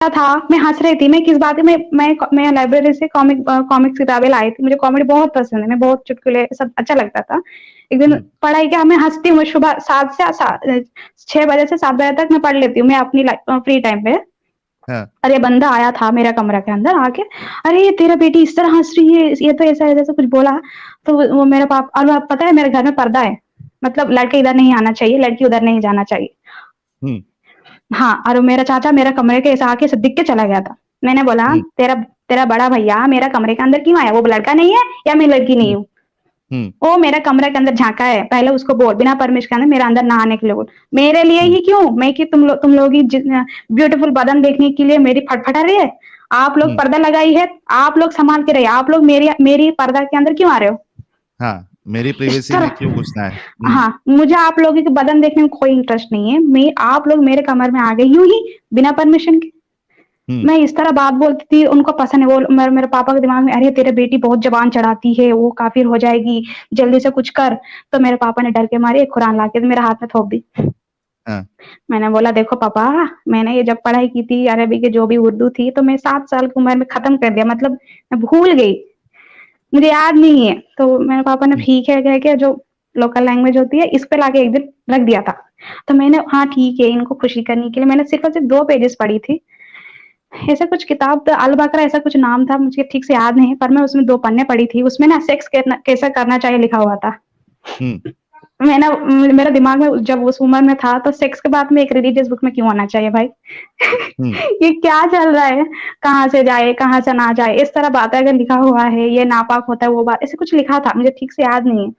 था, मैं हंस रही थी, मैं किस बात में मैं लाइब्रेरी से कॉमिक्स किताबें लाई थी, मुझे कॉमेडी बहुत पसंद है, मैं बहुत चुटकुले सब अच्छा लगता था। एक दिन हम्म। पढ़ाई क्या, मैं हंसती हूँ, सुबह 6 बजे से 7 बजे तक मैं पढ़ लेती हूँ, मैं अपनी फ्री टाइम पे। हाँ। अरे बंदा आया था मेरा कमरा के अंदर आके, अरे ये तेरा बेटी इस तरह हंस रही है, ये तो ऐसा ऐसा कुछ बोला। तो वो मेरा पापा, और पता है मेरे घर में पर्दा है, मतलब लड़के इधर नहीं आना चाहिए, लड़की उधर नहीं जाना चाहिए। हम्म। हाँ, और मेरा चाचा मेरा कमरे के ऐसा आके दिख के चला गया था। मैंने बोला, हम्म। तेरा तेरा बड़ा भैया मेरा कमरे के अंदर क्यों आया, वो लड़का नहीं है या मैं लड़की नहीं हम्म। हूँ? हम्म। वो मेरा कमरे के अंदर झांका है, पहले उसको बोल, बिना परमिशन के मेरा अंदर नहाने के लिए बोल। मेरे लिए हम्म। ही क्यों, मैं कि तुम लोग की ब्यूटीफुल बदन देखने के लिए मेरी फटफटा रही है? आप लोग हम्म। पर्दा लगाई है, आप लोग संभाल के रहिए, आप लोग मेरी मेरी पर्दा के अंदर क्यों आ रहे हो? हाँ, मेरी इस प्रिवेसी में तरह, क्यों घुसना है? हाँ, मुझे आप लोगों के बदन देखने में कोई इंटरेस्ट नहीं है, मैं आप लोग मेरे कमर में आ गए यूं ही बिना परमिशन के। हम्म। मैं इस तरह बात बोलती थी, उनको पसंद है, वो मेरे पापा के दिमाग में, अरे तेरे बेटी बहुत जबान चढ़ाती है, वो काफिर हो जाएगी, जल्दी से कुछ कर। तो मेरे पापा ने डर के मारे एक कुरान लाके मेरे हाथ में थोप दी। हाँ। मैंने बोला, देखो पापा, मैंने ये जब पढ़ाई की थी अरबी के जो भी उर्दू थी, तो मैं 7 साल की उम्र में खत्म कर दिया, मतलब मैं भूल गई, मुझे याद नहीं है। तो मेरे पापा ने हम्म। ठीक है कह के जो लोकल लैंग्वेज होती है इस पे लाके एक दिन रख दिया था। तो मैंने, हाँ ठीक है, इनको खुशी करने के लिए मैंने सिर्फ और सिर्फ 2 पेजेस पढ़ी थी। ऐसा कुछ किताब था, अल बकरा ऐसा कुछ नाम था, मुझे ठीक से याद नहीं, पर मैं उसमें 2 पन्ने पढ़ी थी, उसमें ना सेक्स कैसा करना चाहिए लिखा हुआ था। हम्म। मैं ना, मेरा दिमाग में जब उस उम्र में था, तो सेक्स के बाद में एक रिलीजियस बुक में क्यों आना चाहिए भाई? हम्म। ये क्या चल रहा है, कहाँ से जाए कहाँ से ना जाए, इस तरह बातें अगर लिखा हुआ है, ये नापाक होता है, वो बात ऐसे कुछ लिखा था, मुझे ठीक से याद नहीं है।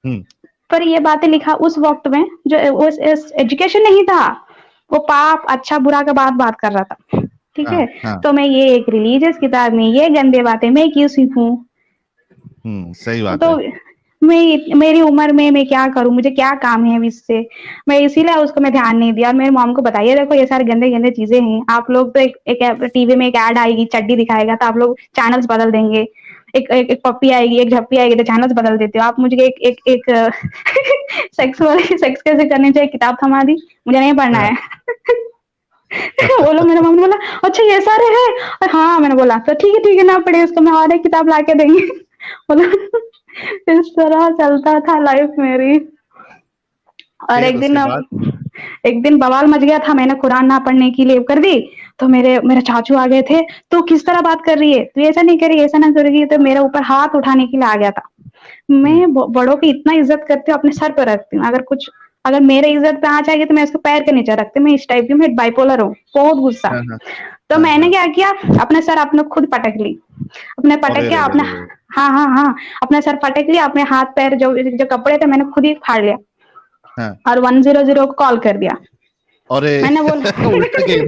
हम्म। पर ये बातें लिखा उस वक्त में, जो उस एजुकेशन नहीं था, वो पाप अच्छा बुरा का बात कर रहा था, ठीक हाँ। है। हाँ। तो मैं ये एक रिलीजियस किताब में ये गंदे बातें मैं क्यों सीखूं? सही बात तो है। मेरी उम्र में मैं क्या करूं, मुझे क्या काम है अब इससे? मैं इसीलिए उसको मैं ध्यान नहीं दिया, और मेरे मॉम को बताइए, देखो ये सारे गंदे गंदे चीजें हैं, आप लोग तो एक टीवी में एक ऐड आएगी, चड्डी दिखाएगा, तो आप लोग चैनल्स बदल देंगे। एक पप्पी आएगी, एक झप्पी आएगी, तो चैनल्स बदल देते हो आप। मुझे एक सेक्स वाली, सेक्स कैसे करनी चाहिए किताब थमा दी, मुझे नहीं पढ़ना हाँ। है। बोलो, मेरे मम्मी ने बोला, अच्छा ये सारे हैं? हाँ, मैंने बोला तो ठीक है ना पढ़े उसको, मैं और एक किताब ला के देंगे। बोला, इस तरह चलता था लाइफ मेरी। और फिर उसके बाद? एक दिन बवाल मच गया था, मैंने कुरान ना पढ़ने की लिए कर दी। तो मेरे मेरे चाचू आ गए थे, तो किस तरह बात कर रही है, तू ऐसा नहीं करी, ऐसा ना करेगी, तो मेरे ऊपर हाथ उठाने के लिए आ गया था। हम्म। मैं बड़ों की इतना इज्जत करती हूँ, अपने सर पर रखती हूँ, अगर मेरे इज्जत पे आ जाएगी तो मैं उसको पैर के नीचे रखती हूँ, मैं इस टाइप की, मैं बाइपोलर हूँ, बहुत गुस्सा। हाँ। हाँ। तो हाँ। मैंने हाँ। क्या किया, अपने सर अपने खुद पटक ली, अपने पटक अरे के रे रे अपने, रे रे। हाँ हाँ हाँ, अपने सर पटक लिया, अपने हाथ पैर जो जो कपड़े थे मैंने खुद ही फाड़ लिया, हाँ। और 100 को कॉल कर दिया। अरे मैंने बोला, उल्टा गेम।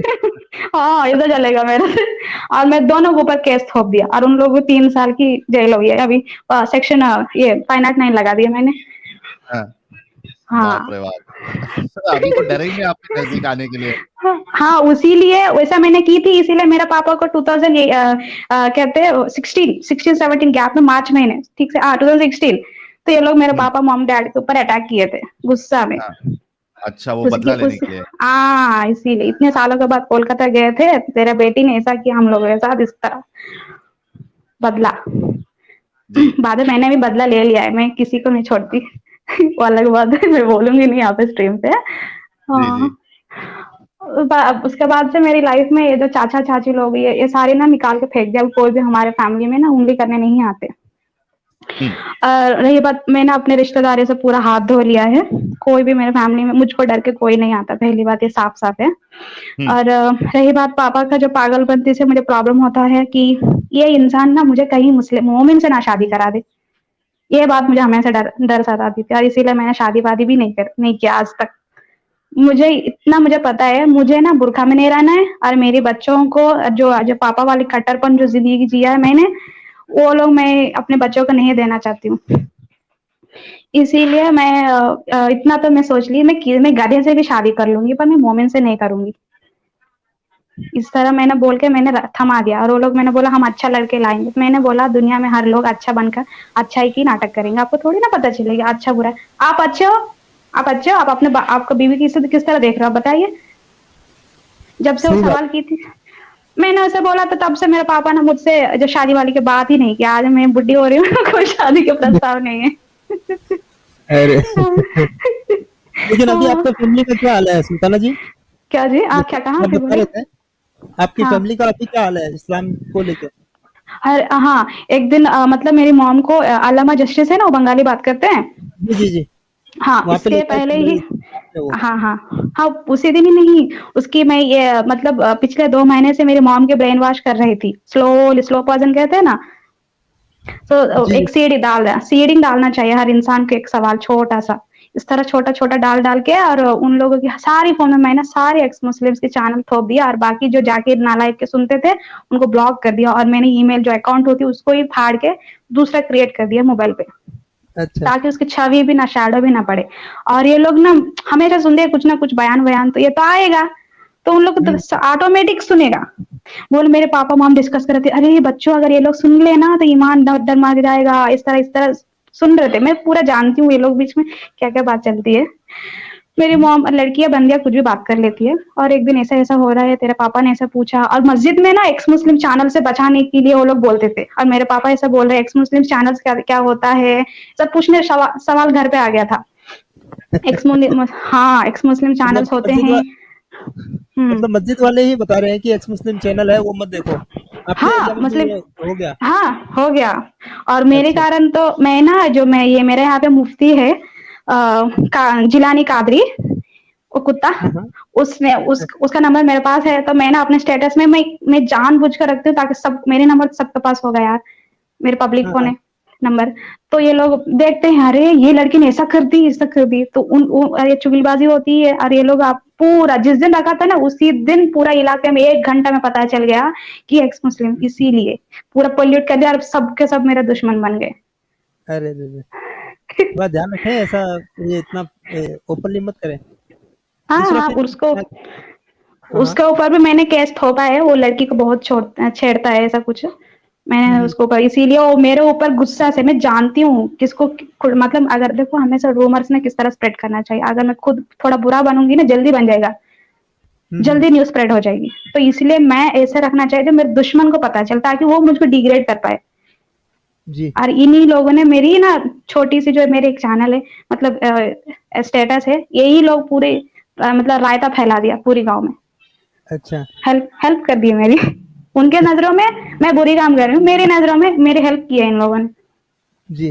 हाँ इधर चलेगा मेरे से। और मैं दोनों के ऊपर केस थोप दिया, और उन लोगों को 3 साल की जेल हो गई है अभी। सेक्शन ये 509 लगा दिया मैंने। हाँ। बाप हाँ रे बाप। अभी वो डरेंगे आपके नजदीक आने के लिए। हाँ, उसीलिए वैसा मैंने की थी, इसीलिए मेरे पापा को 2000 कहते हैं 16 17 गैप में, मार्च महीने ठीक से, 2016, तो ये लोग मेरे हम्म। पापा मॉम डैड के ऊपर अटैक किए थे गुस्सा में। हाँ। अच्छा, वो उसके बदला लेने उस के लिए। हाँ, इसीलिए इतने सालों के बाद कोलकाता गए थे, तेरा बेटी ने ऐसा किया हम लोगों के साथ, इस तरह बदला। जी। बाद में मैंने भी बदला ले लिया है, मैं किसी को नहीं छोड़ती। वो अलग बात है, मैं बोलूंगी नहीं यहाँ पे स्ट्रीम पे। जी। जी। हाँ, उसके बाद से मेरी लाइफ में ये जो चाचा चाची लोग ये सारे ना निकाल के फेंक दिया, कोई भी हमारे फैमिली में ना उंगली करने नहीं आते। हम्म। रही बात, मैंने अपने रिश्तेदारी से पूरा हाथ धो लिया है, कोई भी मेरे फैमिली में मुझको डर के कोई नहीं आता, पहली बात ये साफ साफ है। हम्म। और रही बात पापा का जो पागलपंती से मुझे प्रॉब्लम होता है कि ये इंसान ना मुझे कहीं मुस्लिम मोमिन से ना शादी करा दे, ये बात मुझे हमेशा डर डर सताती थी, और इसीलिए मैंने शादी वादी भी नहीं किया आज तक। मुझे पता है, मुझे ना बुरखा में नहीं रहना है, और मेरे बच्चों को जो जो पापा वाली कट्टरपन जो जिंदगी जिया है मैंने, वो लोग मैं अपने बच्चों को नहीं देना चाहती हूँ। इसीलिए मैं इतना तो मैं सोच ली, मैं गधे से भी शादी कर लूंगी, पर मैं मोमिन से नहीं करूंगी। इस तरह मैंने बोल के मैंने थमा दिया, और वो लोग, मैंने बोला हम अच्छा लड़के लाएंगे, तो मैंने बोला दुनिया में हर लोग अच्छा बनकर अच्छा ही की नाटक करेंगे, आपको थोड़ी ना पता चलेगा अच्छा बुरा है। आप अच्छे हो, आप अच्छे हो, आप अपने आपका बीवी किस तरह देख रहे हो बताइए? जब से वो सही बात। सवाल की थी, मैंने उसे बोला तो तब से मेरे पापा ने मुझसे जो शादी वाली की बात ही नहीं की। आज मैं बुढ़ी हो रही हूँ कोई शादी के प्रस्ताव नहीं है। अरे लेकिन अभी हाँ, आपका फैमिली का क्या हाल है सुल्ताना जी? क्या जी? आप जैसे क्या कहा आप फिर बता बोले? रहे थे, आपकी हाँ। फैमिली का अभी क्या हाल है इस्लाम को लेके? हर हाँ, एक दिन मतलब मेरी मॉम को अल्लामा जस्टिस है ना, वो बंगाली बात करते हैं। जी, जी, जी। हाँ, वहाँ पे इसके लिखा है पहले कि ही बड़ी है वो। हाँ, हाँ। हाँ, उसी दिन ही नहीं, उसकी मैं ये मतलब पिछले 2 महीने से मेरी मॉम के ब्रेन वॉश कर रही थी। स्लो पॉइज़न कहते हैं ना, तो जी, एक सीडिंग डालना चाहिए हर इंसान को, एक सवाल छोटा-सा। इस तरह छोटा-छोटा डाल-डाल के और उन लोगों की सारी फ़ोन में मैंने सारे एक्स मुस्लिम्स के चैनल थोप दिया और बाकी जो जाकिर नालायक के सुनते थे, उनको ब्लॉक कर दिया और मैंने ईमेल जो अकाउंट होती है उसको ही फाड़ के दूसरा क्रिएट कर दिया मोबाइल पे। अच्छा। ताकि उसकी छवि भी ना, शैडो भी ना पड़े। और ये लोग ना हमेशा सुनते हैं कुछ ना कुछ बयान-वयान, तो ये तो आएगा, तो उन लोग को हुँ, तो ऑटोमेटिक सुनेगा। बोले मेरे पापा मॉम डिस्कस कर रहे थे, अरे बच्चों अगर ये लोग सुन ले ना तो ईमान डगमग जाएगा, इस तरह सुन रहे थे। मैं पूरा जानती हूँ ये लोग बीच में क्या-क्या बात चलती है। मेरी हुँ, मॉम लड़कियाँ बंदियाँ कुछ भी बात कर लेती है और एक दिन ऐसा-ऐसा हो रहा है, तेरे पापा ने ऐसा पूछा और मस्जिद में ना एक्स मुस्लिम चैनल से बचाने के लिए वो लोग बोलते थे और मेरे पापा ऐसा बोल रहे हैं एक्स मुस्लिम चैनल्स क्या क्या होता है? सब पूछने सवाल घर पे आ गया था। एक्स मुस्लिम मतलब चैनल्स होते मस्जिद हैं। वा हुँ। मतलब मस्जिद वाले ही बता रहे हैं कि एक्स मुस्लिम चैनल है वो मत देखो। आपके एरिया हाँ, में भी मुस्लिम ये हो गया? हाँ, हो गया। और मेरे अच्छा। कारण तो मैं ना जो मैं ये मेरे यहाँ पे मुफ्ती है का जिलानी कादरी, वो कुत्ता, हाँ, हाँ। उसने उसका नंबर मेरे पास है, तो मैं ना अपने स्टेटस में मैं जानबूझकर रखती हूँ ताकि सब मेरे नंबर सबके पास होगा यार, मेरे पब्लिक हाँ, फ़ोन हाँ। है नंबर। तो ये लोग देखते हैं, अरे ये लड़की ने ऐसा कर दी, तो ये चुगलबाज़ी होती है और ये लोग आप पूरा जिस दिन रखा था ना, उसी दिन पूरा इलाके में 1 घंटा में पता चल गया कि एक्स मुस्लिम, इसीलिए पूरा पोल्यूट कर दिया और सब के सब मेरे दुश्मन बन गए। अरे रे रे! थोड़ा ध्यान रखें ऐसा ये इतना ओपनली मत करें। हाँ, दूसरा हाँ, फिर क्या हाँ, हाँ। उसके ऊपर भी मैंने केस थोपा है, वो लड़की को बहुत छेड़ता है ऐसा कुछ। हुँ, मैंने हुँ। उसके ऊपर इसीलिए वो मेरे ऊपर गुस्सा से, मैं जानती हूँ किसको मतलब अगर देखो हमेशा रूमर्स ना किस तरह स्प्रेड करना चाहिए। अगर मैं खुद थोड़ा बुरा बनूँगी ना जल्दी बन जाएगा, हुँ, हुँ। जल्दी न्यूज़ स्प्रेड हो जाएगी। तो इसलिए मैं ऐसे रखना चाहिए मेरे दुश्मन को पता चले ताकि वो मुझको डिग्रेड कर पाए। जी। और इन्हीं लोगों ने मेरी ना छोटी-सी जो मेरे एक चैनल है मतलब स्टेटस है, यही लोग पूरे मतलब रायता फैला दिया पूरे गाँव में। अच्छा। हेल्प हेल्प कर दी है मेरी। उनके नज़रों में मैं बुरी काम कर रही हूँ, मेरी नज़रों में मेरी हेल्प की है इन लोगों ने। जी।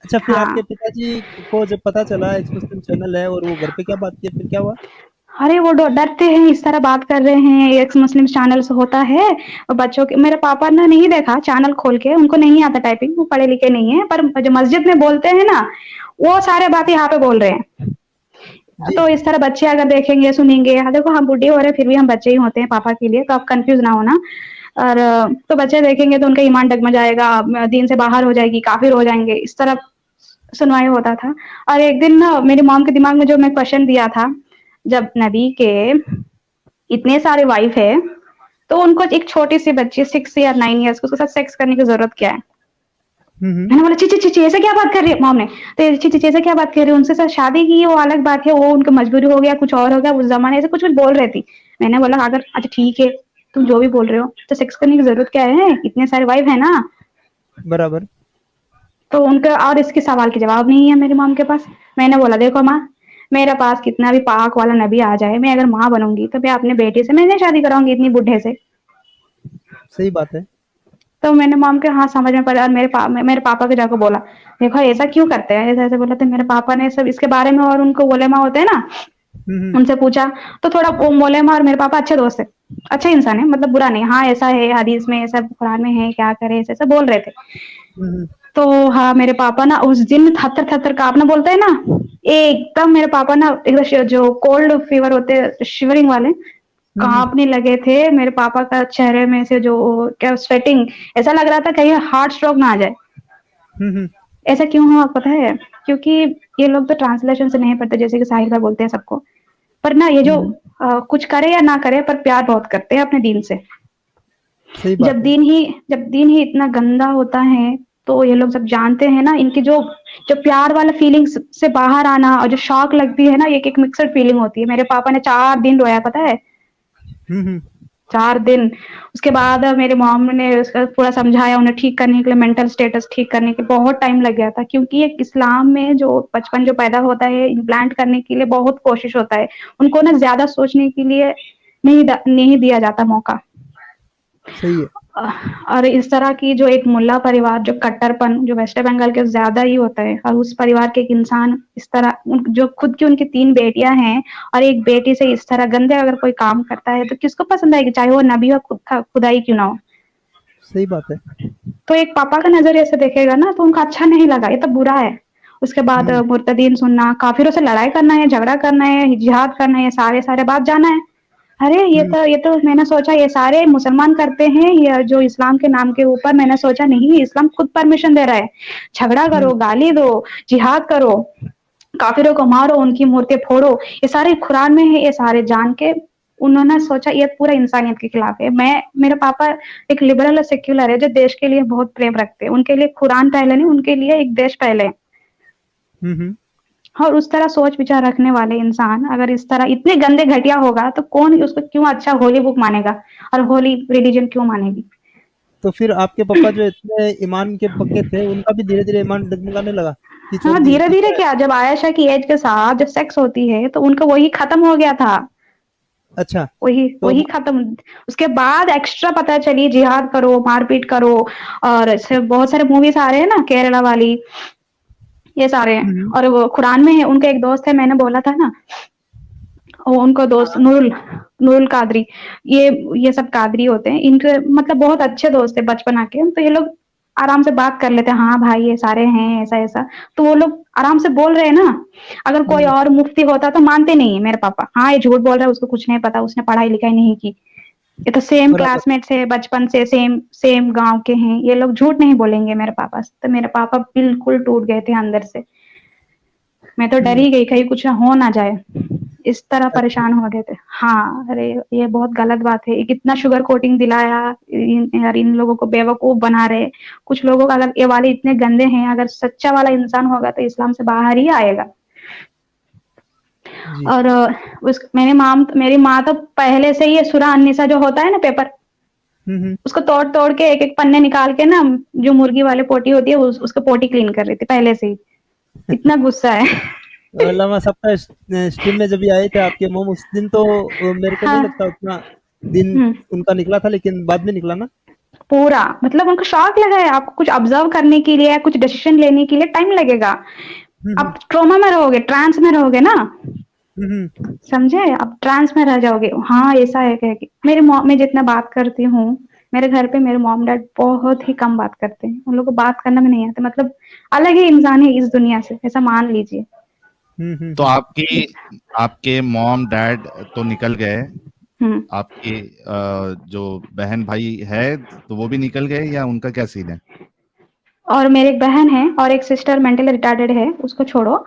अच्छा फिर हाँ। आपके पिताजी को जब पता चला एक्स मुस्लिम चैनल है और वो घर पे क्या बात की फिर क्या हुआ? अरे वो डरते हैं, इस तरह बात कर रहे हैं, एक्स मुस्लिम चैनल से होता है और बच्चों के मेरे पापा ने नहीं देखा चैनल खोल के, उनको नहीं आता टाइपिंग, वो पढ़े लिखे नहीं है, पर जो मस्जिद में बोलते हैं ना, वो सारे बात यहाँ पे बोल रहे हैं। जी। तो इस तरह बच्चे अगर देखेंगे, सुनेंगे, हाँ, देखो हम बूढ़े हो रहे हैं फिर भी हम बच्चे ही होते हैं पापा के लिए, तो आप कन्फ्यूज़ ना होना। और तो बच्चे देखेंगे तो उनका ईमान डगमगाएगा, दीन से बाहर हो जाएगी, काफ़िर हो जाएँगे, इस तरह सुनवाई होता था। और एक दिन ना मेरी मॉम के दिमाग में जो मैं क्वेश्चन दिया था, जब नबी के इतने सारे वाइफ है, तो उनको एक छोटी-सी बच्ची 6 या 9 इयर्स की उसके साथ सेक्स करने की ज़रूरत क्या है? हुँ, हुँ। मैंने बोला छी, छी, छी, छी ऐसे क्या बात कर रही है मॉम ने? तो छी, छी, छी ऐसे क्या बात कर रही है? उनसे साथ शादी की वो अलग बात है, वो उनकी मजबूरी हो गया, कुछ और हो गया, उस ज़माने से कुछ-कुछ बोल रही थी। मैंने बोला अगर अच्छा ठीक है, तुम जो भी बोल रहे हो, तो सेक्स करने की ज़रूरत क्या है? इतने सारे वाइफ है ना। बराबर। तो उनका और इसके सवाल के जवाब नहीं है मेरी मॉम के पास। मैंने बोला देखो माँ, मेरे पास कितना भी पाक वाला नबी आ जाए, मैं अगर माँ बनूँगी तो मैं अपने बेटे से मैं नहीं शादी कराऊँगी इतनी बुड्ढे से। सही बात है। तो मैंने मॉम के हाँ समझ में पड़ा और मेरे पापा को जाकर बोला, देखो ऐसा क्यों करते हैं? ऐसे-ऐसे बोला तो मेरे पापा ने सब इसके बारे में और उनको उलेमा होते हैं ना, हुँ, हुँ। उनसे पूछा, तो थोड़ा वो मौलेमा और मेरे पापा अच्छे दोस्त है, अच्छे इंसान है मतलब बुरा नहीं। हाँ, ऐसा है हदीस में ऐसा कुरान में है, क्या करें ऐसे-ऐसे बोल रहे थे। हुँ, हुँ। तो हाँ, मेरे पापा ना उस दिन थर-थर काँपना बोलते हैं ना, एकदम मेरे पापा ना एकदम जो कोल्ड फीवर होते हैं शिवरिंग वाले, हुँ, हुँ। काँपने लगे थे। मेरे पापा का चेहरे में से जो क्या स्वेटिंग ऐसा लग रहा था कहीं हार्ट स्ट्रोक ना आ जाए। हुँ, हुँ। ऐसा क्यों हुआ पता है? क्योंकि ये लोग तो ट्रांसलेशन से नहीं पढ़ते जैसे कि साहिल भाई बोलते हैं सबको। पर ना ये हुँ, जो हुँ। कुछ करे या ना करे पर प्यार बहुत करते हैं अपने दीन से। सही बात है। जब दीन ही इतना गंदा होता है, तो ये लोग सब जानते हैं ना इनकी जो जो प्यार वाला फीलिंग्स से बाहर आना और जो शॉक लगती है ना, एक-एक मिक्स्ड फीलिंग होती है। मेरे पापा ने 4 दिन रोया पता है? हुँ, हुँ। 4 दिन। उसके बाद मेरे मॉम ने उसका पूरा समझाया, उन्हें ठीक करने के लिए, मेंटल स्टेटस ठीक करने के बहुत टाइम लग गया था, क्योंकि एक इस्लाम में जो बचपन जो पैदा होता है इम्प्लांट करने के लिए बहुत कोशिश होता है। उनको ना ज़्यादा सोचने के लिए नहीं दिया जाता मौका। सही है। और इस तरह की जो एक मुल्ला परिवार, जो कट्टरपन जो वेस्ट बंगाल के ज़्यादा ही होता है, और उस परिवार के एक इंसान इस तरह जो खुद की उनकी 3 बेटियां हैं और एक बेटी से इस तरह गंदे अगर कोई काम करता है तो किसको पसंद आएगी, चाहे वो नबी हो खुदा ही क्यों ना हो। सही बात है। तो एक पापा का नजरिए से देखेगा ना तो उनका अच्छा नहीं लगा, ये तो बुरा है। उसके बाद हम्म मुर्तदीन सुनना, काफिरों से लड़ाई करना है, झगड़ा करना है, जिहाद करना है, ये सारे सारे बात जाना है। अरे हम्म ये तो मैंने सोचा ये सारे मुसलमान करते हैं, ये जो इस्लाम के नाम के ऊपर, मैंने सोचा नहीं, इस्लाम खुद परमिशन दे रहा है, झगड़ा हम्म करो, गाली दो, जिहाद करो, काफिरों को मारो, उनकी मूर्तें फोड़ो, ये सारे कुरान में है। ये सारे जान के उन्होंने सोचा ये पूरा इंसानियत के खिलाफ है। मेरे पापा एक लिबरल और सेक्युलर है, जो देश के लिए बहुत प्रेम रखते हैं, उनके लिए कुरान पहले नहीं, उनके लिए एक देश पहले है। हम्म। और उस तरह सोच विचार रखने वाले इंसान अगर इस तरह इतने गंदे घटिया होगा तो कौन उसको क्यों अच्छा होली बुक मानेगा और होली रिलीजन क्यों मानेगी। तो फिर आपके पापा जो इतने ईमान के पक्के थे, उनका भी धीरे-धीरे ईमान डगमगाने लगा कि छोड़ हाँ, दिए धीरे कि धीरे क्या है? क्या, जब आयशा की एज के साथ जब सेक्स होती है तो उनका वही खत्म हो गया था। अच्छा, वही तो वही खत्म। उसके बाद एक्स्ट्रा पता चली जिहाद करो, मारपीट करो, और ऐसे बहुत सारे मूवीज आ रहे हैं ना, केरला वाली, ये सारे हैं। हुँ, और वो कुरान में है। उनका एक दोस्त है, मैंने बोला था ना, वो उनका दोस्त हाँ, नूरुल नूरुल कादरी, ये सब कादरी होते हैं, इनके मतलब बहुत अच्छे दोस्त है बचपना के। तो ये लोग आराम से बात कर लेते हैं, हाँ भाई ये सारे हैं ऐसा ऐसा, तो वो लोग आराम से बोल रहे हैं ना। अगर कोई हुँ, और मुफ्ती होता तो मानते नहीं है मेरे पापा, हाँ ये झूठ बोल रहा है, उसको कुछ नहीं पता, उसने पढ़ाई लिखाई नहीं की, ये तो सेम बराबर। क्लासमेट्स है बचपन से, सेम सेम गांव के हैं, ये लोग झूठ नहीं बोलेंगे मेरे पापा से। तो मेरे पापा बिल्कुल टूट गए थे अंदर से। मैं तो डर हुँ, ही गई कहीं कुछ हो ना जाए, इस तरह अच्छा, परेशान हो गए थे। हाँ, अरे ये बहुत गलत बात है, ये कितना शुगर कोटिंग दिलाया, यार इन लोगों को बेवकूफ बना रहे। कुछ लोगों का अगर ये वाले इतने गंदे हैं, अगर सच्चा वाला इंसान होगा तो इस्लाम से बाहर ही आएगा। जी। और मेरी माँ तो पहले से ही सूरा अन्निसा जो होता है ना पेपर, हुँ, हुँ। उसको तोड़ तोड़ के एक एक पन्ने निकाल के ना, जो मुर्गी वाले पोटी होती है उसको पोटी क्लीन कर रही थी पहले से ही, इतना गुस्सा है। अल्लामा साहब स्ट्रीम में जब ये आए थे आपके मोम, उस दिन तो मेरे को नहीं हाँ। लगता उतना दिन हम्म। उनका निकला था, लेकिन बाद में निकला ना? पूरा मतलब उनको शॉक लगा है, आपको कुछ ऑब्जर्व करने के लिए, कुछ डिसीजन लेने के लिए टाइम लगेगा। हुँ, हुँ, आप ट्रोमा में रहोगे, ट्रांस में रहोगे ना, हुँ, हुँ। समझे, आप ट्रांस में रह जाओगे। हाँ ऐसा है कह के मैं जितना बात करती हूँ, मेरे घर पे मेरे मॉम डैड बहुत ही कम बात करते हैं, उन लोगों को बात करना भी नहीं आता, मतलब अलग ही इंसान है इस दुनिया से, ऐसा मान लीजिए। हुँ, हुँ, तो हुँ। आपके मॉम डैड तो निकल गए, हम्म। आपके जो बहन भाई है तो वो भी निकल गए या उनका क्या सीन है? और मेरी एक बहन है और एक सिस्टर मेंटली रिटार्डेड है, उसको छोड़ो।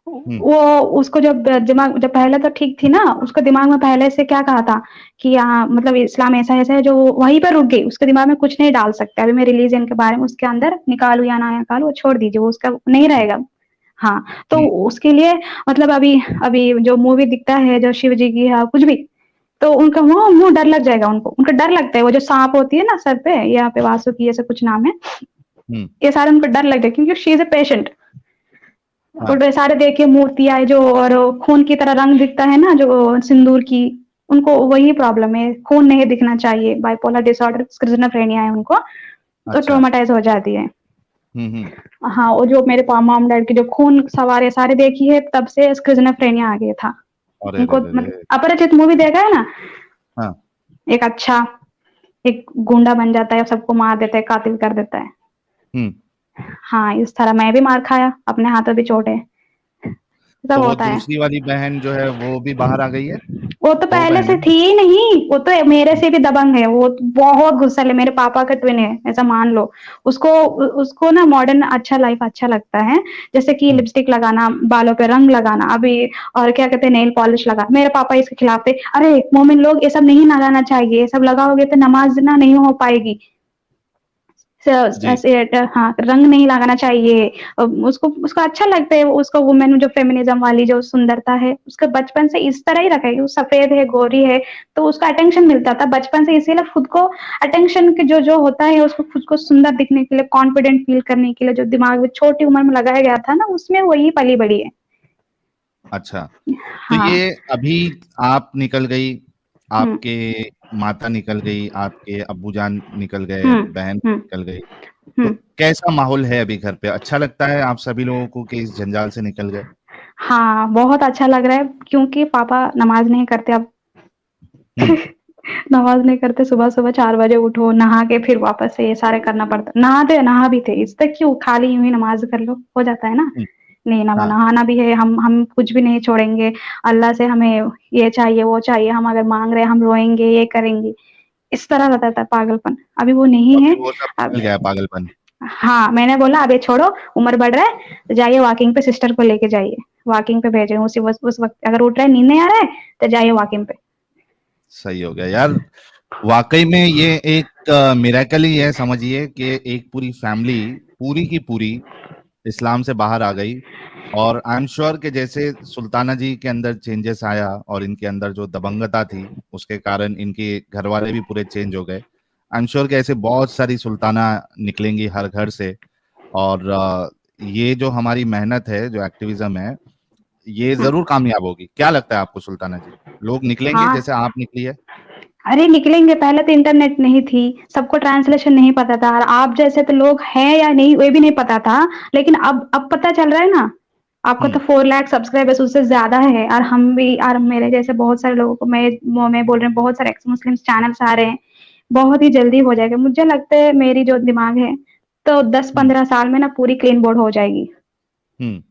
हम्म वो उसको जब दिमाग जब पहले तो ठीक थी ना, उसको दिमाग में पहले से क्या कहा था कि मतलब इस्लाम ऐसा ऐसा है, जो वहीं पर रुक गई, उसके दिमाग में कुछ नहीं डाल सकते अभी मैं रिलीजन के बारे में, उसके अंदर निकालू या ना निकालू वो छोड़ दीजिए, वो उसका नहीं रहेगा। हाँ, तो हम्म उसके लिए मतलब अभी अभी जो मूवी दिखता है जो शिव जी की है कुछ भी, तो उनका मुंह मुंह डर लग जाएगा, उनको उनका डर लगता है, वो जो सांप होती है ना सर पे, यहाँ पे वासुकी ऐसा कुछ नाम है, हम्म। ये सारे उनको डर लग जाए, क्योंकि शी इज ए पेशेंट। हाँ। और सारे देखिए मूर्तियां जो और खून की तरह रंग दिखता है ना जो सिंदूर की, उनको वही प्रॉब्लम है, खून नहीं दिखना चाहिए, बाइपोलर डिसऑर्डर स्किज़ोफ्रेनिया है उनको, तो अच्छा। ट्रोमाटाइज हो जाती है। हम्म। हाँ, वो जो मेरे मॉम डैड की जो खून सवार है सारे देखी है, तब से स्किज़ोफ्रेनिया आ गया था अरे रे उनको। रे रे। मतलब अपरिचित मूवी देखा है ना, हाँ। एक अच्छा एक गुंडा बन जाता है, सबको मार देता है, कातिल कर देता है। हम्म। हाँ, इस तरह मैं भी मार खाया, अपने हाथों भी चोट है, सब तो वो होता है। दूसरी वाली बहन जो है वो भी बाहर आ गई है? वो तो दो पहले से बहनें? थी ही नहीं, वो तो मेरे से भी दबंग है, वो तो बहुत गुस्सा है, मेरे पापा का ट्विन है ऐसा मान लो। उसको उसको ना मॉडर्न अच्छा लाइफ अच्छा लगता है, जैसे कि हम्म। लिपस्टिक लगाना, बालों पे रंग लगाना अभी, और क्या कहते हैं नेल पॉलिश लगा। मेरे पापा इसके खिलाफ थे, अरे मोमिन लोग ये सब नहीं लगाना चाहिए, ये सब लगाओगे तो नमाज ना नहीं हो पाएगी। हाँ, रंग नहीं लगाना चाहिए। उसको उसको अच्छा लगता है, उसको वुमेन जो फेमिनिज्म वाली जो सुंदरता है, उसका बचपन से इस तरह ही रखा है कि वो सफ़ेद है, गोरी है, तो उसको अटेंशन मिलता था बचपन से, इसीलिए खुद को अटेंशन के जो होता है, उसको खुद को सुंदर दिखने के लिए, कॉन्फिडेंट फील करने के लिए जो दिमाग में छोटी उम्र में लगाया गया था ना, उसमें वही पली-बड़ी है। अच्छा, तो हाँ। ये अभी आप निकल गई, हुँ, आपके माता निकल गई, आपके अब्बूजान निकल गए, हुँ, बहन हुँ, निकल गई, तो हुँ। कैसा माहौल है अभी घर पे? अच्छा लगता है आप सभी लोगों को कि इस जंजाल से निकल गए? हाँ, बहुत अच्छा लग रहा है क्योंकि पापा नमाज़ नहीं करते अब। हुँ, नमाज़ नहीं करते, सुबह-सुबह 4 बजे उठो, नहा के फिर वापस से ये सारे करना पड़ता है। नहा भी थे, इस तक क्यों खाली यूँ ही नमाज़ कर लो, हो जाता है ना? हुँ, नहीं हाँ, नहाना भी है, हम कुछ भी नहीं छोड़ेंगे, अल्लाह से हमें ये चाहिए, वो चाहिए, हम अगर माँग रहे हैं, हम रोएँगे, ये करेंगे। इस तरह रहता था पागलपन, अभी वो तो नहीं अभी है। वो सब अब निकल गया पागलपन। हाँ, मैंने बोला अब ये छोड़ो, उम्र बढ़ रहा है, तो जाइए वॉकिंग पे सिस्टर को लेके जाइए, वॉकिंग पे भेज रही हूँ उस वक़्त अगर उठ रहा है, नींद नहीं आ रहा है, तो जाइए वॉकिंग पे। सही हो गया यार, वाक़ई में ये एक मिरेकल ही है समझिए कि एक पूरी फैमिली पूरी की पूरी इस्लाम से बाहर आ गई और आई एम श्योर कि जैसे सुल्ताना जी के अंदर चेंजेस आया और इनके अंदर जो दबंगता थी उसके कारण इनके घर वाले भी पूरे चेंज हो गए। आई एम श्योर कि ऐसे बहुत सारी सुल्ताना निकलेंगी हर घर से और ये जो हमारी मेहनत है, जो एक्टिविज्म है, ये हुँ, ज़रूर कामयाब होगी। क्या लगता है आपको सुल्ताना जी? लोग निकलेंगे हाँ। जैसे आप निकली है? अरे निकलेंगे, पहले तो इंटरनेट नहीं थी, सबको ट्रांसलेशन नहीं पता था और आप जैसे तो लोग हैं या नहीं, ये भी नहीं पता था, लेकिन अब पता चल रहा है ना, आपको हुँ, तो 4 लाख सब्सक्राइबर्स उससे ज़्यादा है और हम भी और मेरे जैसे बहुत सारे लोगों को मैं बोल रही हूँ, बहुत सारे एक्स मुस्लिम्स चैनल्स आ रहे हैं, बहुत ही जल्दी हो जाएगा। मुझे लगता है मेरी जो दिमाग है, तो हुँ, 10-15 साल में ना पूरी क्लीन बोर्ड हो जाएगी। हुँ।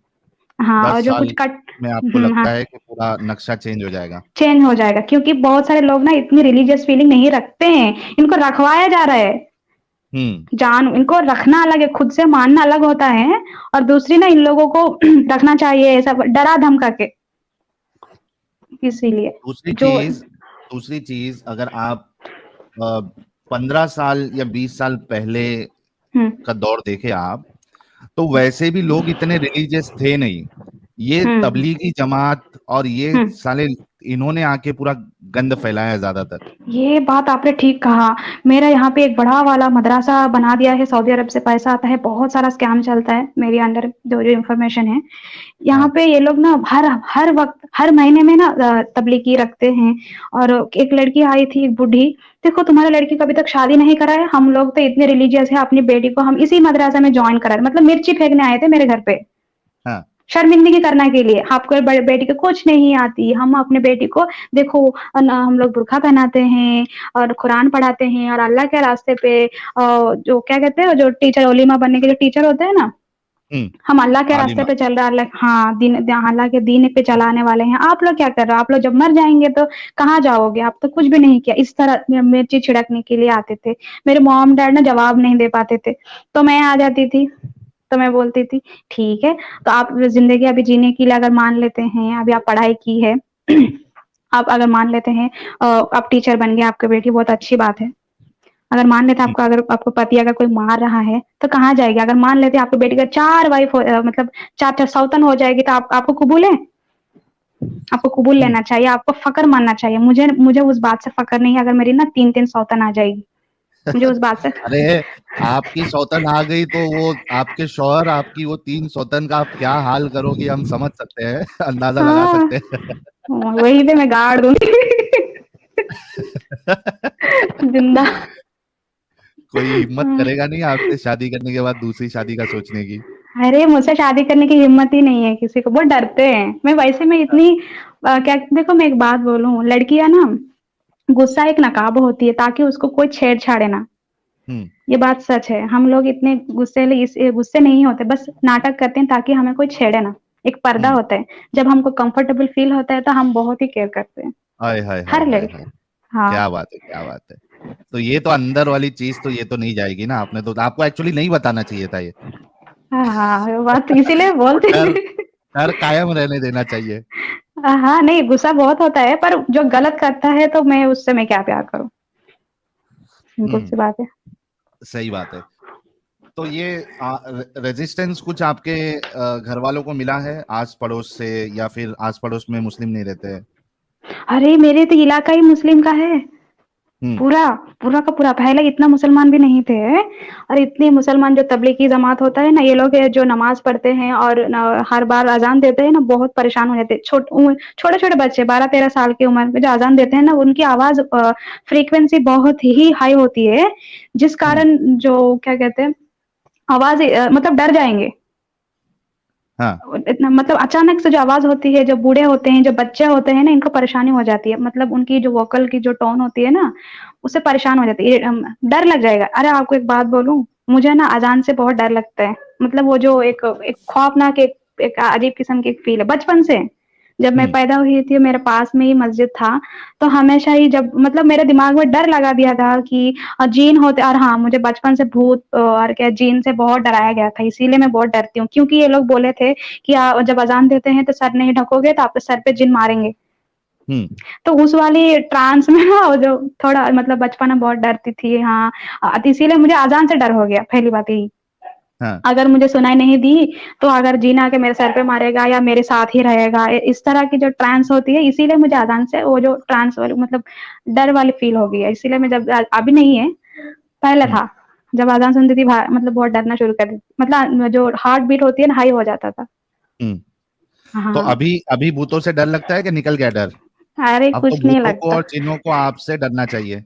हाँ, और 10 जो कुछ साल कट में आपको हाँ। लगता है कि पूरा नक्शा चेंज हो जाएगा? चेंज हो जाएगा क्योंकि बहुत सारे लोग ना इतनी रिलीजियस फीलिंग नहीं रखते हैं, इनको रखवाया जा रहा है। हुँ, जान इनको रखना अलग है, खुद से मानना अलग होता है और दूसरी ना इन लोगों को रखना चाहिए ऐसा डरा-धमका के, इसीलिए। दूसरी जो चीज़ दूसरी चीज़ अगर आप अ, 15 साल या 20 साल पहले हुँ, का दौर देखें आप, तो वैसे भी लोग इतने रिलीजियस थे नहीं। ये हुँ, तबलीगी जमात और ये हुँ। साले इन्होंने आके पूरा गंद फैलाया ज़्यादातर। ये बात आपने ठीक कहा। मेरा यहाँ पे एक बड़ा वाला मदरसा बना दिया है, सऊदी अरब से पैसा आता है, बहुत सारा स्कैम चलता है, मेरे अंडर जो इन्फॉर्मेशन है। यहाँ हाँ, पे ये लोग ना हर वक़्त, हर महीने में ना तब्लीगी रखते हैं और एक लड़की आई थी, एक बूढ़ी, देखो तुम्हारा लड़की को अभी तक शादी नहीं करा है, हम लोग तो इतने रिलीजियस हैं, अपनी बेटी को हम इसी मदरसा में जॉइन करा मतलब मिर्ची फेंकने आए थे मेरे घर पे। हाँ, शर्मिंदगी करने के लिए, आपको बेटी को कुछ नहीं आती, हम अपने बेटी को देखो हम लोग बुर्का पहनाते हैं और कुरान पढ़ाते हैं और अल्लाह के रास्ते पे जो क्या कहते हैं, जो टीचर ओलिमा बनने के जो टीचर होते हैं ना, हुँ, हम अल्लाह के रास्ते आलिमा। पे चल रहा है, अल्लाह हाँ, अल्लाह के दीन पे चलाने वाले हैं। आप लोग क्या कर रहे हो? आप लोग जब मर जाएँगे तो कहाँ जाओगे? आप तो कुछ भी नहीं किया। इस तरह मिर्ची छिड़कने के लिए आते थे। मेरे मॉम-डैड ना जवाब नहीं दे पाते थे, तो मैं आ जाती थी। तो मैं बोलती थी, "ठीक है, तो आप ज़िंदगी अभी जीने के लिए अगर मान लेते हैं, अभी आप पढ़ाई की है, आप अगर मान लेते हैं आप टीचर बन गए, आपकी बेटी बहुत अच्छी बात है। अगर मान लेते हैं हुँ, आपका अगर आपको पति अगर कोई मार रहा है, तो कहाँ जाएगी? अगर मान लेते हैं आपकी बेटी का 4 वाइफ मतलब 4-4 सौतन हो जाएगी तो आप आपको कबूल है? आपको कबूल हुँ। लेना चाहिए, आपको फ़क्र मानना चाहिए। मुझे मुझे उस बात से फ़क्र नहीं है अगर मेरी ना 3-3 सौतन आ जाएगी। मुझे उस बात से अरे! आपकी सौतन आ गई तो वो आपके शौहर आपकी वो 3 सौतन का आप क्या हाल करोगी हम समझ सकते हैं, अंदाज़ा लगा हाँ, सकते हैं। वहीं पे मैं गाड़ दूँगी। ज़िंदा कोई हिम्मत हाँ। करेगा नहीं आपसे शादी करने के बाद दूसरी शादी का सोचने की? अरे! मुझसे शादी करने की हिम्मत ही नहीं है किसी को, बहुत डरते हैं। मैं वैसे में हाँ, इतनी क्या देखो मैं एक बात बोलूँ, लड़कियाँ ना गुस्सा एक नकाब होती है ताकि उसको कोई छेड़-छाड़े ना। हुँ, ये बात सच है। हम लोग इतने गुस्से नहीं होते, बस नाटक करते हैं ताकि हमें कोई छेड़े ना। एक पर्दा हुँ। होता है। जब हमको कंफर्टेबल फ़ील होता है तो हम बहुत ही केयर करते हैं। हाय, हाय, हाय, हर हाय, हाय! लड़की हाँ। क्या बात है, क्या बात है! तो ये तो अंदर वाली चीज़ तो ये तो नहीं जाएगी ना आपने तो आपको एक्चुअली नहीं बताना चाहिए था ये। हाँ, हाँ, वो बात तो इसीलिए बोलते डर हैं। डर कायम रहने देना चाहिए। हाँ, नहीं गुस्सा बहुत होता है पर जो गलत करता है तो मैं उससे मैं क्या प्यार करूँ? सिंपल हुँ, सी बात है। सही बात है। तो ये रेजिस्टेंस कुछ आपके घर वालों को मिला है आस पड़ोस से, या फिर आस पड़ोस में मुस्लिम नहीं रहते हैं? अरे मेरे तो इलाका ही मुस्लिम का है, पूरा पूरा का पूरा। पहले इतना मुसलमान भी नहीं थे, और इतने मुसलमान जो तबलीगी जमात होता है ना, ये लोग जो नमाज पढ़ते हैं और हर बार अजान देते हैं ना, बहुत परेशान हो जाते हैं। छोटे छोटे बच्चे 12-13 साल की उम्र में जो अजान देते हैं ना, उनकी आवाज फ्रीक्वेंसी बहुत ही हाई होती है, जिस कारण जो क्या कहते हैं आवाज मतलब डर जाएंगे। इतना मतलब अचानक से जो आवाज होती है, जो बूढ़े होते हैं, जो बच्चे होते हैं ना, इनको परेशानी हो जाती है। मतलब उनकी जो वोकल की जो टोन होती है ना, उससे परेशान हो जाती है, डर लग जाएगा। अरे आपको एक बात बोलूं, मुझे ना अजान से बहुत डर लगता है। मतलब वो जो एक खौफनाक एक अजीब किस्म की फील है बचपन से। जब मैं पैदा हुई थी, मेरे पास में ही मस्जिद था, तो हमेशा ही जब मतलब मेरे दिमाग में डर लगा दिया था कि जीन होते। और हाँ, मुझे बचपन से भूत और क्या जीन से बहुत डराया गया था, इसीलिए मैं बहुत डरती हूँ। क्योंकि ये लोग बोले थे कि जब अजान देते हैं तो सर नहीं ढकोगे तो आपके सर पे जिन मारेंगे। तो उस वाली ट्रांस में ना, जो थोड़ा मतलब बचपन में बहुत डरती थी। हाँ, तो इसीलिए मुझे अजान से डर हो गया, पहली बात यही। अगर मुझे सुनाई नहीं दी, तो अगर जीन आके मेरे सर पे मारेगा या मेरे साथ ही रहेगा, इस तरह की जो ट्रांस होती है, इसीलिए मुझे अजान से वो जो ट्रांस वाली मतलब डर वाली फील हो गई है। इसीलिए मैं जब अभी नहीं है, पहले था, जब अजान सुनती थी मतलब बहुत डरना शुरू कर दी। मतलब जो हार्ट बीट होती है ना, हाई हो जाता था। तो अभी अभी भूतों से डर लगता है कि निकल गया डर? अरे अब तो कुछ नहीं भूतों को लगता। और जिन्नों को आपसे डरना चाहिए।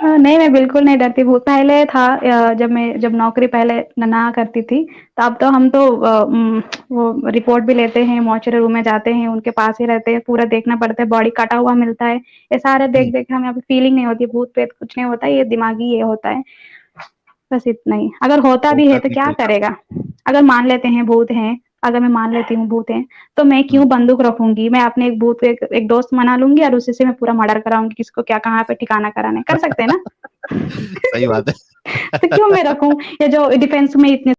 नहीं, मैं बिल्कुल नहीं डरती। भूत पहले था, जब नौकरी पहले ना करती थी, तब तो हम तो वो रिपोर्ट भी लेते हैं, मॉर्चरी रूम में जाते हैं, उनके पास ही रहते हैं, पूरा देखना पड़ता है, बॉडी कटा हुआ मिलता है। ये सारे देख देख हमें अभी फीलिंग नहीं होती, भूत प्रेत कुछ नहीं होता, ये दिमागी ये होता है, बस इतना ही। अगर होता भी है तो क्या करेगा? अगर मान लेते हैं भूत हैं, अगर मैं मान लेती हूँ भूत हैं, तो मैं क्यों बंदूक रखूंगी? मैं अपने एक भूत एक दोस्त मना लूंगी और उसी से मैं पूरा मर्डर कराऊंगी, किसको क्या कहाँ पे ठिकाना कराना है। कर सकते हैं ना? सही बात है। तो क्यों मैं रखूं? ये जो डिफेंस में इतने